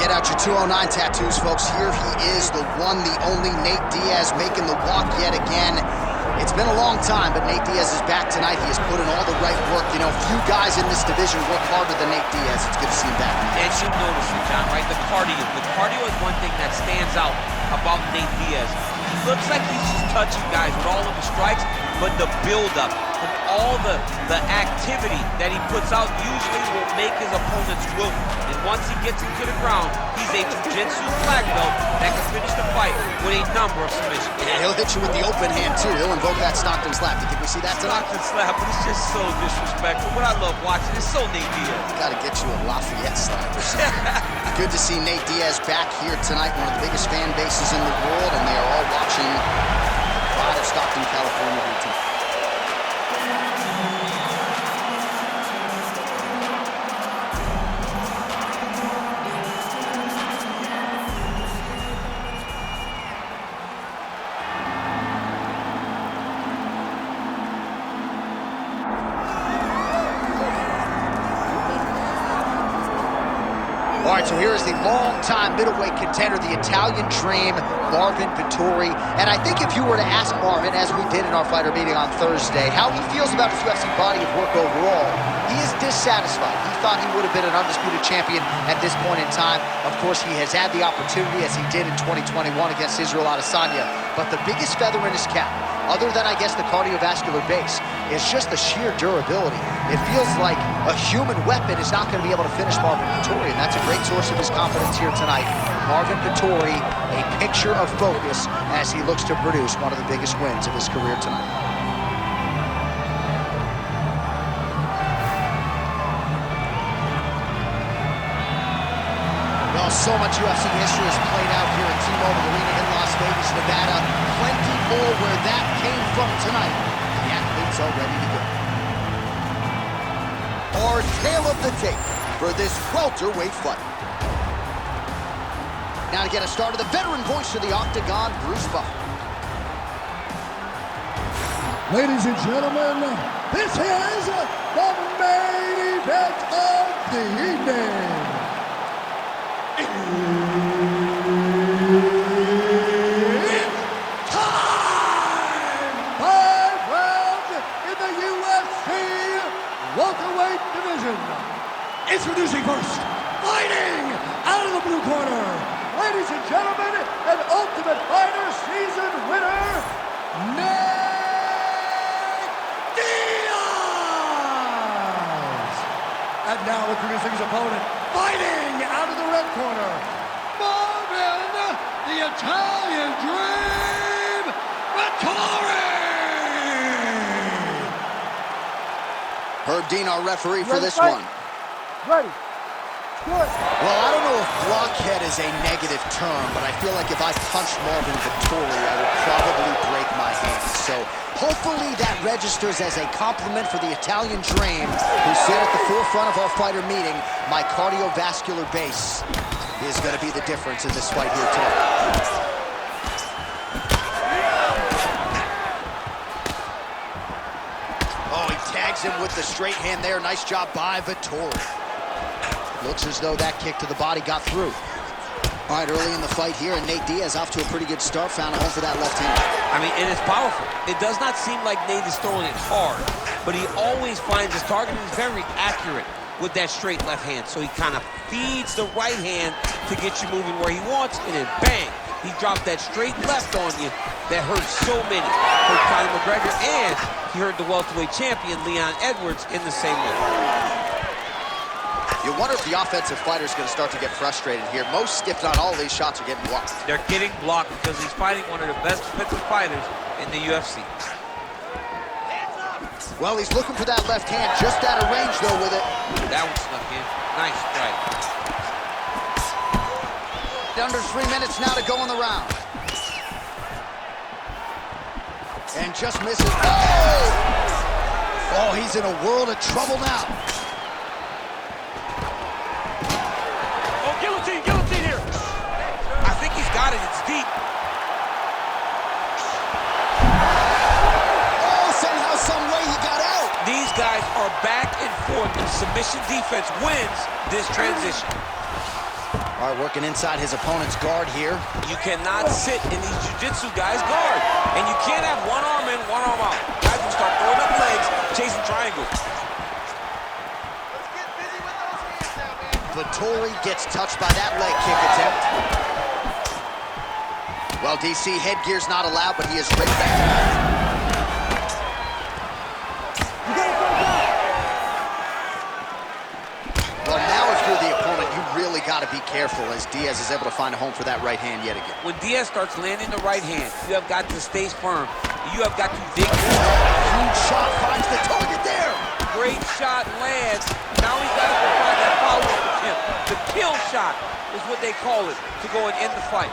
Get out your 209 tattoos, folks. Here he is, the one, the only Nate Diaz, making the walk yet again. It's been a long time, but Nate Diaz is back tonight. He has put in all the right work. You know, few guys in this division work harder than Nate Diaz. It's good to see him back. And you notice it, John, right? The cardio. The cardio is one thing that stands out about Nate Diaz. He looks like he's just touching guys with all of his strikes, but the build-up from all the activity that he puts out usually will make his opponents wilt. And once he gets him to the ground, he's a jiu-jitsu black belt that can finish the fight with a number of submissions. Yeah, he'll hit you with the open hand, too. He'll invoke that Stockton slap. Do you think we see that tonight? Stockton slap, but it's just so disrespectful. What I love watching is so Nate Diaz. He's got to get you a Lafayette slap or something. Good to see Nate Diaz back here tonight, one of the biggest fan bases in the world, and they are all watching out of Stockton, California here tonight. All right, so here is the long-time middleweight contender, the Italian Dream, Marvin Vettori. And I think if you were to ask Marvin, as we did in our fighter meeting on Thursday, how he feels about his UFC body of work overall, he is dissatisfied. He thought he would have been an undisputed champion at this point in time. Of course, he has had the opportunity, as he did in 2021 against Israel Adesanya. But the biggest feather in his cap, other than, I guess, the cardiovascular base, is just the sheer durability. It feels like a human weapon is not going to be able to finish Marvin Vettori, and that's a great source of his confidence here tonight. Marvin Vettori, a picture of focus as he looks to produce one of the biggest wins of his career tonight. Well, so much UFC history has played out here at T-Mobile Arena in Las Vegas, Nevada. Plenty more where that came from tonight. The athletes are ready to go. Our tale of the tape for this welterweight fight. Now to get us started, the veteran voice of the Octagon, Bruce Buffer. Ladies and gentlemen, this is the main event of the evening. It's time! 5 rounds in the UFC welterweight division. Introducing first, fighting out of the blue corner, ladies and gentlemen, an Ultimate Fighter season winner, Nate Diaz! And now introducing his opponent, fighting out of the red corner, Marvin, the Italian Dream, Vettori! Herb Dean, our referee for this one. Ready. Good. Well, I don't know if blockhead is a negative term, but I feel like if I punched Marvin Vettori, I would probably break my hand. So hopefully that registers as a compliment for the Italian Dream, who sit at the forefront of our fighter meeting. My cardiovascular base is going to be the difference in this fight here today. Oh, he tags him with the straight hand there. Nice job by Vettori. Looks as though that kick to the body got through. All right, early in the fight here, and Nate Diaz off to a pretty good start, found a home for that left hand. I mean, and it's powerful. It does not seem like Nate is throwing it hard, but he always finds his target. He's very accurate with that straight left hand, so he kind of feeds the right hand to get you moving where he wants, and then bang, he dropped that straight left on you that hurt so many. Hurt Conor McGregor, and he hurt the welterweight champion, Leon Edwards, in the same way. You wonder if the offensive fighter is going to start to get frustrated here. Most, if not all, of these shots are getting blocked. They're getting blocked because he's fighting one of the best defensive fighters in the UFC. Well, he's looking for that left hand, just out of range, though, with it. That one snuck in. Nice strike. Under 3 minutes now to go in the round. And just misses. Oh! Oh, he's in a world of trouble now. Guillotine here. I think he's got it. It's deep. Oh, somehow, some way he got out. These guys are back and forth. The submission defense wins this transition. All All right, working inside his opponent's guard here. You cannot sit in these jiu-jitsu guys' guard. And you can't have one arm in, one arm out. Guys will start throwing up legs, chasing triangles. Vettori gets touched by that leg kick attempt. Well, DC, headgear's not allowed, but he is right back. Well, now if you're the opponent, you really got to be careful as Diaz is able to find a home for that right hand yet again. When Diaz starts landing the right hand, you have got to stay firm. You have got to dig. Huge shot finds the target there. Great shot lands. Now he's got to go find that follow-up attempt. The kill shot is what they call it, to go and end the fight.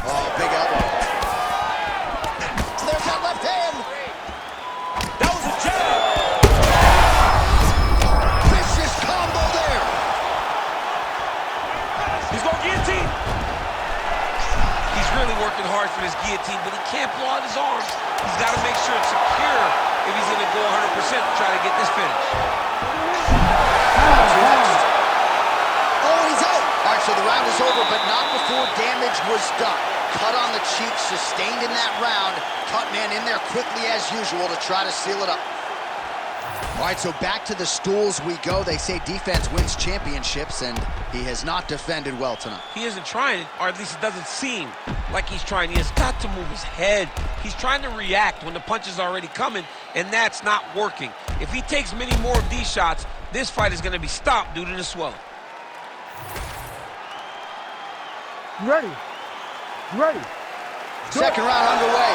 Oh, big elbow. There's that left hand. That was a jab. Vicious combo there. He's going guillotine. He's really working hard for this guillotine, but he can't blow out his arms. He's got to make sure it's secure if he's going to go 100% to try to get this finish. Oh, he's out. All right, so the round is over, but not before damage was done. Cut on the cheek, sustained in that round. Cut man in there quickly as usual to try to seal it up. All right, so back to the stools we go. They say defense wins championships, and he has not defended well tonight. He isn't trying, or at least it doesn't seem like he's trying. He has got to move his head. He's trying to react when the punch is already coming, and that's not working. If he takes many more of these shots, this fight is going to be stopped due to the swelling. Ready. Ready. Second round underway.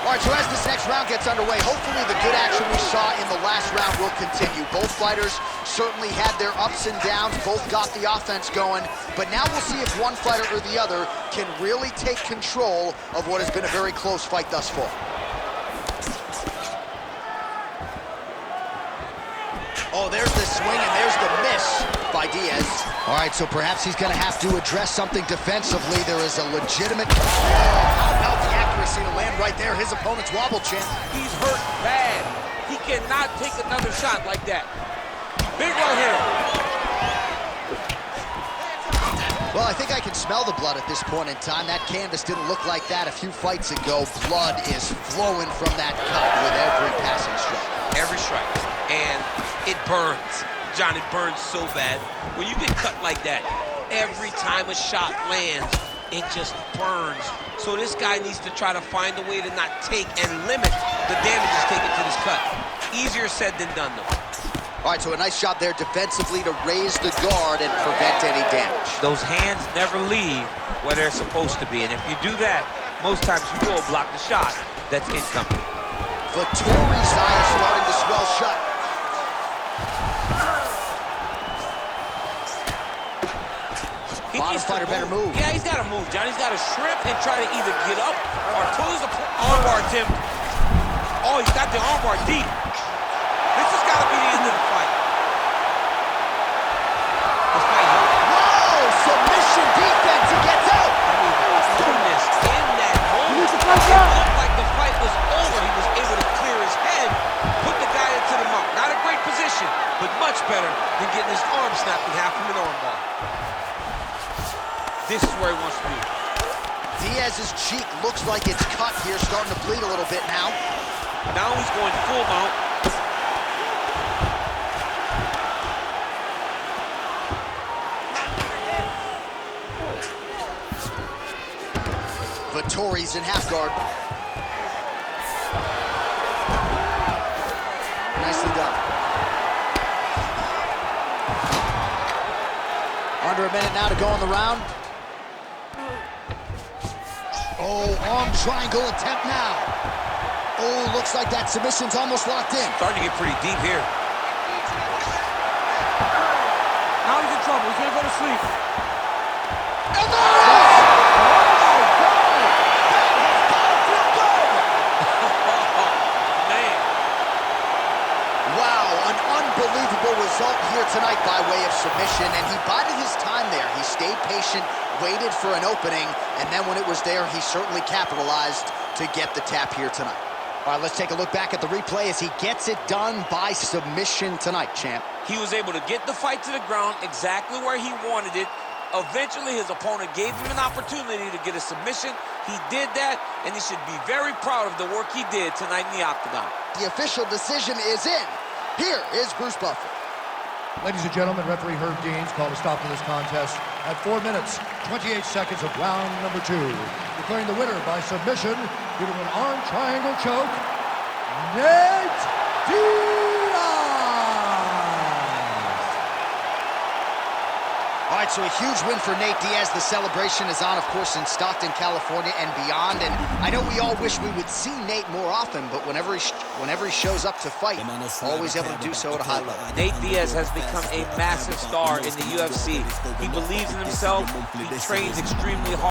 All right, so as this next round gets underway, hopefully the good action we saw in the last round will continue. Both fighters certainly had their ups and downs, both got the offense going, but now we'll see if one fighter or the other can really take control of what has been a very close fight thus far. Oh, there's the swing and there's the miss by Diaz. All right, so perhaps he's going to have to address something defensively. There is a legitimate... Oh, how about the accuracy to land right there? His opponent's wobble champ. He's hurt bad. He cannot take another shot like that. Big right here. Well, I think I can smell the blood at this point in time. That canvas didn't look like that a few fights ago. Blood is flowing from that cut with every passing strike. Every strike. And it burns. John, it burns so bad. When you get cut like that, every time a shot lands, it just burns. So this guy needs to try to find a way to not take and limit the damage he's taken to this cut. Easier said than done, though. All right, so a nice job there defensively to raise the guard and prevent any damage. Those hands never leave where they're supposed to be, and if you do that, most times you will block the shot that's incoming. Vettori's eye is starting to swell shut. Bottom fighter better move. Yeah, he's got to move, John. He's got to shrimp and try to either get up or close the armbar attempt. Oh, he's got the armbar deep. This has got to be the end of the fight. This fight hurt. Whoa! Submission defense. He gets out. I mean, goodness, in that moment, it looked like the fight was over. He was able to clear his head, put the guy into the mount. Not a great position, but much better than getting his arm snapped in half from an armbar. This is where he wants to be. Diaz's cheek looks like it's cut here, starting to bleed a little bit now. Now he's going full mount. Vettori's in half guard. Nicely done. Under a minute now to go in the round. Oh, arm triangle attempt now. Oh, looks like that submission's almost locked in. Starting to get pretty deep here. Now he's in trouble. He's gonna go to sleep. And there it is! Man. Wow, an unbelievable result here tonight by way of submission, and he bided his time there. He stayed patient, waited for an opening, and then when it was there, he certainly capitalized to get the tap here tonight. All right, let's take a look back at the replay as he gets it done by submission tonight, champ. He was able to get the fight to the ground exactly where he wanted it. Eventually, his opponent gave him an opportunity to get a submission. He did that, and he should be very proud of the work he did tonight in the octagon. The official decision is in. Here is Bruce Buffer. Ladies and gentlemen, referee Herb Deans called a stop to this contest at 4 minutes, 28 seconds of round number 2. Declaring the winner by submission due to an arm triangle choke, Nate Diaz! All right, so a huge win for Nate Diaz. The celebration is on, of course, in Stockton, California, and beyond. And I know we all wish we would see Nate more often, but whenever he shows up to fight, always able to do so at a high level. Nate Diaz has become a massive star in the UFC. He believes in himself. He trains extremely hard.